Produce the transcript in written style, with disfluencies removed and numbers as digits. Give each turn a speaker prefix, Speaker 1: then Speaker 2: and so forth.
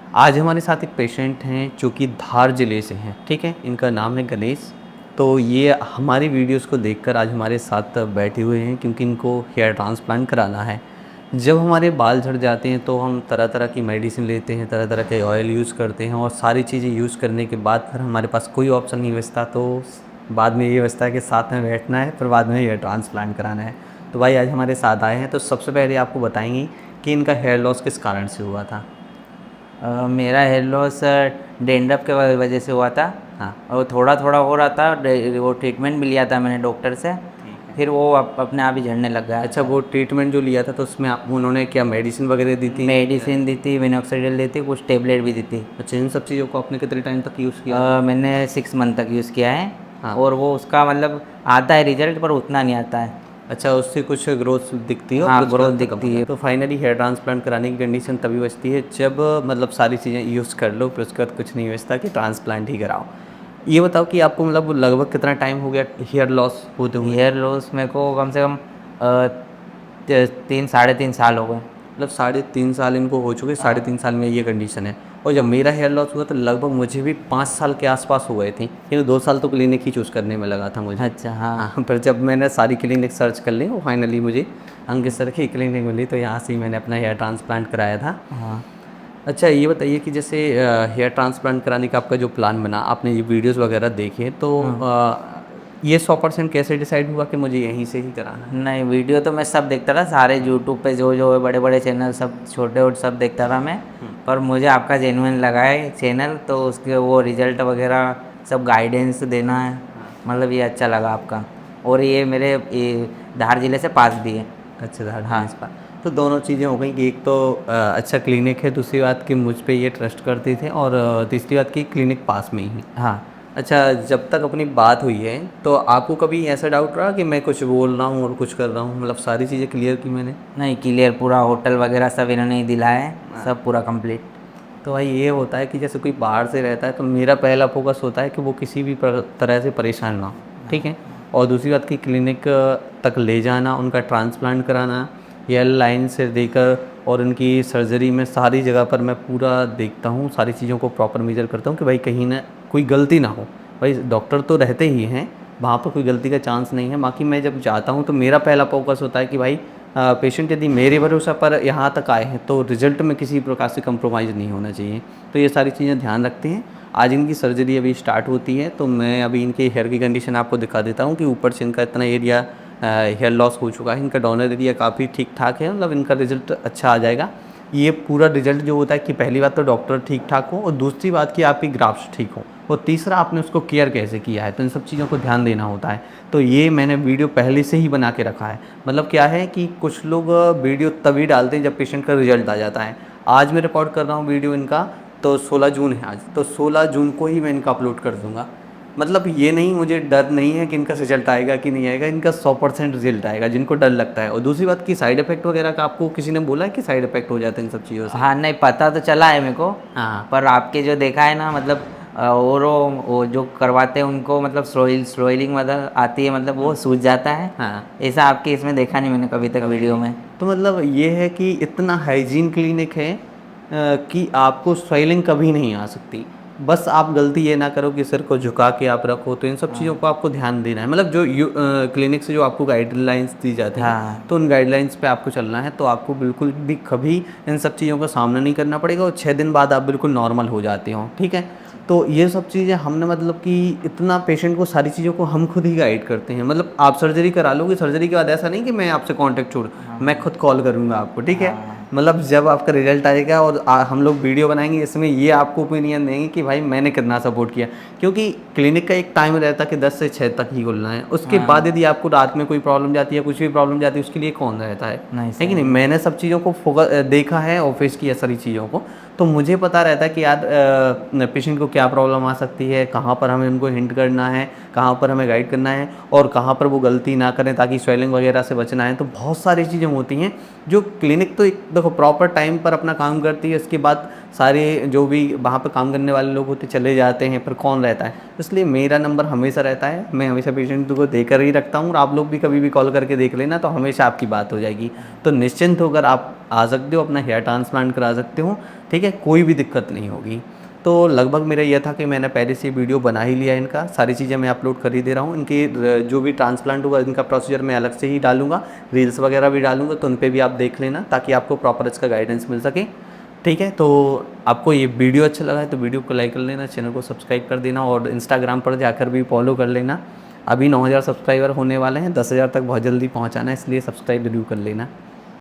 Speaker 1: आज हमारे साथ एक पेशेंट हैं जो कि धार ज़िले से हैं, ठीक है? इनका नाम है गणेश। तो ये हमारी वीडियोज़ को देखकर आज हमारे साथ बैठे हुए हैं क्योंकि इनको हेयर ट्रांसप्लांट कराना है। जब हमारे बाल झड़ जाते हैं तो हम तरह-तरह की मेडिसिन लेते हैं, तरह-तरह के ऑयल यूज़ करते हैं और सारी चीज़ें यूज़ करने के बाद फिर हमारे पास कोई ऑप्शन नहीं बचता, तो बाद में ये बचता है कि साथ में बैठना है, फिर बाद में हेयर ट्रांसप्लांट कराना है। तो भाई आज हमारे साथ आए हैं, तो सबसे पहले आपको बताएँगे कि इनका हेयर लॉस किस कारण से हुआ था?
Speaker 2: मेरा हेयर लॉस डेंड्रफ के वजह से हुआ था।
Speaker 1: हाँ।
Speaker 2: और थोड़ा थोड़ा हो रहा था। वो ट्रीटमेंट भी लिया था मैंने डॉक्टर से। फिर वो अपने आप ही झड़ने लग गया।
Speaker 1: अच्छा, वो ट्रीटमेंट जो लिया था तो उसमें आप उन्होंने क्या मेडिसिन वगैरह दी थी?
Speaker 2: मेडिसिन दी थी, विनॉक्सिडिल दी थी, कुछ टेबलेट भी दी थी।
Speaker 1: अच्छा, इन सब चीज़ों को आपने कितने टाइम तक यूज़ किया?
Speaker 2: मैंने 6 मंथ तक यूज़ किया है।
Speaker 1: हाँ।
Speaker 2: और वो उसका मतलब आता है रिजल्ट, पर उतना नहीं आता है।
Speaker 1: अच्छा, उससे कुछ ग्रोथ दिखती है और
Speaker 2: हाँ,
Speaker 1: कुछ
Speaker 2: ग्रोथ
Speaker 1: कम
Speaker 2: दिखती
Speaker 1: होता
Speaker 2: है।
Speaker 1: तो फाइनली हेयर ट्रांसप्लांट कराने की कंडीशन तभी बचती है जब मतलब सारी चीज़ें यूज़ कर लो, फिर उसके बाद कुछ नहीं बचता कि ट्रांसप्लांट ही कराओ। ये बताओ कि आपको मतलब लगभग कितना टाइम हो गया हेयर लॉस होते हुए?
Speaker 2: हेयर लॉस मेरे को कम से कम 3 साढ़े 3 साल हो गए।
Speaker 1: मतलब 3.5 साल इनको हो चुके, 3.5 साल में ये कंडीशन है। और जब मेरा हेयर लॉस हुआ तो लगभग मुझे भी 5 साल के आसपास हो गए थे, क्योंकि 2 साल तो क्लिनिक ही चूज़ करने में लगा था मुझे।
Speaker 2: अच्छा, हाँ।
Speaker 1: हाँ, पर जब मैंने सारी क्लिनिक सर्च कर ली और फाइनली मुझे अंकित सर की क्लिनिक मिली, तो यहाँ से ही मैंने अपना हेयर ट्रांसप्लांट कराया था।
Speaker 2: हाँ।
Speaker 1: अच्छा, ये बताइए कि जैसे हेयर ट्रांसप्लांट कराने का आपका जो प्लान बना, आपने ये वीडियोज़ वगैरह देखे, तो
Speaker 2: हाँ।
Speaker 1: ये 100% कैसे डिसाइड हुआ कि मुझे यहीं से ही कराना है?
Speaker 2: नहीं, वीडियो तो मैं सब देखता था, सारे यूट्यूब पे जो जो बड़े बड़े चैनल, सब छोटे और सब देखता था मैं। पर मुझे आपका जेन्युइन लगा है चैनल, तो उसके वो रिजल्ट वगैरह सब गाइडेंस देना है, मतलब ये अच्छा लगा आपका। और ये मेरे धार ज़िले से पास भी है।
Speaker 1: अच्छा, धार
Speaker 2: हाँ।
Speaker 1: जिले से पास। तो दोनों चीज़ें हो गई कि एक तो अच्छा क्लिनिक है, दूसरी बात कि मुझ पे ये ट्रस्ट करते थे और तीसरी बात कि क्लिनिक पास में ही है।
Speaker 2: हाँ।
Speaker 1: अच्छा, जब तक अपनी बात हुई है, तो आपको कभी ऐसा डाउट रहा कि मैं कुछ बोल रहा हूँ और कुछ कर रहा हूँ? मतलब सारी चीज़ें क्लियर की मैंने?
Speaker 2: नहीं, क्लियर पूरा, होटल वगैरह सब इन्होंने ही दिलाया है,
Speaker 1: हाँ।
Speaker 2: सब पूरा कंप्लीट।
Speaker 1: तो भाई ये होता है कि जैसे कोई बाहर से रहता है तो मेरा पहला फ़ोकस होता है कि वो किसी भी तरह से परेशान ना हो, ठीक है? और दूसरी बात कि क्लिनिक तक ले जाना, उनका ट्रांसप्लांट कराना, हेयर लाइन से लेकर और उनकी सर्जरी में सारी जगह पर मैं पूरा देखता हूँ, सारी चीज़ों को प्रॉपर मेज़र करता हूँ कि भाई कहीं ना कोई गलती ना हो। भाई डॉक्टर तो रहते ही हैं, वहाँ पर कोई गलती का चांस नहीं है। बाकी मैं जब जाता हूँ तो मेरा पहला फ़ोकस होता है कि भाई पेशेंट यदि मेरे भरोसा पर यहाँ तक आए हैं तो रिज़ल्ट में किसी प्रकार से कंप्रोमाइज़ नहीं होना चाहिए। तो ये सारी चीज़ें ध्यान रखते हैं। आज इनकी सर्जरी अभी स्टार्ट होती है, तो मैं अभी इनके हेयर की कंडीशन आपको दिखा देता हूँ कि ऊपर से इनका इतना एरिया हेयर लॉस हो चुका है। इनका डोनर एरिया काफ़ी ठीक-ठाक है, मतलब इनका रिज़ल्ट अच्छा आ जाएगा। ये पूरा रिज़ल्ट जो होता है कि पहली बात तो डॉक्टर ठीक-ठाक हो और दूसरी बात कि आपकी ग्राफ्ट्स ठीक हो और तीसरा आपने उसको केयर कैसे किया है, तो इन सब चीज़ों को ध्यान देना होता है। तो ये मैंने वीडियो पहले से ही बना के रखा है। मतलब क्या है कि कुछ लोग वीडियो तभी डालते हैं जब पेशेंट का रिज़ल्ट आ जाता है। आज मैं रिकॉर्ड कर रहा हूँ वीडियो इनका, तो 16 जून है आज, तो 16 जून को ही मैं इनका अपलोड कर दूँगा। मतलब ये नहीं, मुझे डर नहीं है कि इनका रिज़ल्ट आएगा कि नहीं आएगा, इनका 100% रिज़ल्ट आएगा, जिनको डर लगता है। और दूसरी बात कि साइड इफ़ेक्ट वगैरह का आपको किसी ने बोला है कि साइड इफ़ेक्ट हो जाते हैं इन सब चीज़ों से?
Speaker 2: हाँ, नहीं पता तो चला है मेरे को।
Speaker 1: हाँ।
Speaker 2: पर आपके जो देखा है ना, मतलब और वो जो करवाते हैं उनको, मतलब स्रोइलिंग मतलब आती है, मतलब वो सूज जाता है।
Speaker 1: हाँ।
Speaker 2: ऐसा आपके इसमें देखा नहीं मैंने कभी तक वीडियो में।
Speaker 1: तो मतलब ये है कि इतना हाइजीन क्लिनिक है कि आपको स्वेलिंग कभी नहीं आ सकती। बस आप गलती ये ना करो कि सिर को झुका के आप रखो, तो इन सब चीज़ों को आपको ध्यान देना है। मतलब जो क्लिनिक से जो आपको गाइडलाइंस दी जाती हैं,
Speaker 2: हाँ।
Speaker 1: तो उन गाइडलाइंस पे आपको चलना है, तो आपको बिल्कुल भी कभी इन सब चीज़ों का सामना नहीं करना पड़ेगा और 6 दिन बाद आप बिल्कुल नॉर्मल हो जाते हो, ठीक है? तो ये सब चीज़ें हमने मतलब कि इतना पेशेंट को सारी चीज़ों को हम खुद ही गाइड करते हैं। मतलब आप सर्जरी करा लोगे, सर्जरी के बाद ऐसा नहीं कि मैं आपसे कॉन्टैक्ट छोड़, मैं खुद कॉल करूँगा आपको, ठीक है?
Speaker 2: हाँ।
Speaker 1: मतलब जब आपका रिजल्ट आएगा और हम लोग वीडियो बनाएंगे, इसमें ये आपको ओपिनियन देंगे कि भाई मैंने कितना सपोर्ट किया, क्योंकि क्लिनिक का एक टाइम रहता है कि 10 से 6 तक ही खुलना है। उसके बाद यदि आपको रात में कोई प्रॉब्लम जाती है, कुछ भी प्रॉब्लम जाती है, उसके लिए कौन रहता
Speaker 2: नहीं,
Speaker 1: है कि नहीं?
Speaker 2: सही।
Speaker 1: मैंने सब चीज़ों को देखा है और फेस किया सारी चीज़ों को, तो मुझे पता रहता है कि यार पेशेंट को क्या प्रॉब्लम आ सकती है, कहाँ पर हमें उनको हिंट करना है, कहाँ पर हमें गाइड करना है और कहाँ पर वो गलती ना करें ताकि स्वेलिंग वगैरह से बचना है। तो बहुत सारी चीज़ें होती हैं जो क्लिनिक तो एक देखो प्रॉपर टाइम पर अपना काम करती है, इसके बाद सारे जो भी वहाँ पर काम करने वाले लोग होते चले जाते हैं, फिर कौन रहता है। इसलिए मेरा नंबर हमेशा रहता है, मैं हमेशा पेशेंट को देकर ही रखता हूँ, और आप लोग भी कभी भी कॉल करके देख लेना, तो हमेशा आपकी बात हो जाएगी। तो निश्चिंत होकर आप आ सकते हो, अपना हेयर ट्रांसप्लांट करा सकते हो, ठीक है, कोई भी दिक्कत नहीं होगी। तो लगभग मेरा यह था कि मैंने पहले से वीडियो बना ही लिया इनका, सारी चीज़ें मैं अपलोड कर ही दे रहा हूँ। इनके जो भी ट्रांसप्लांट होगा इनका प्रोसीजर मैं अलग से ही डालूंगा, रील्स वगैरह भी डालूंगा, तो उन पर भी आप देख लेना, ताकि आपको प्रॉपर इसका गाइडेंस मिल सके, ठीक है। तो आपको ये वीडियो अच्छा लगा है तो वीडियो को लाइक कर लेना, चैनल को सब्सक्राइब कर देना, और इंस्टाग्राम पर जाकर भी फॉलो कर लेना। अभी 9,000 सब्सक्राइबर होने वाले हैं, 10,000 तक बहुत जल्दी पहुँचाना है, इसलिए सब्सक्राइब जरूर कर लेना।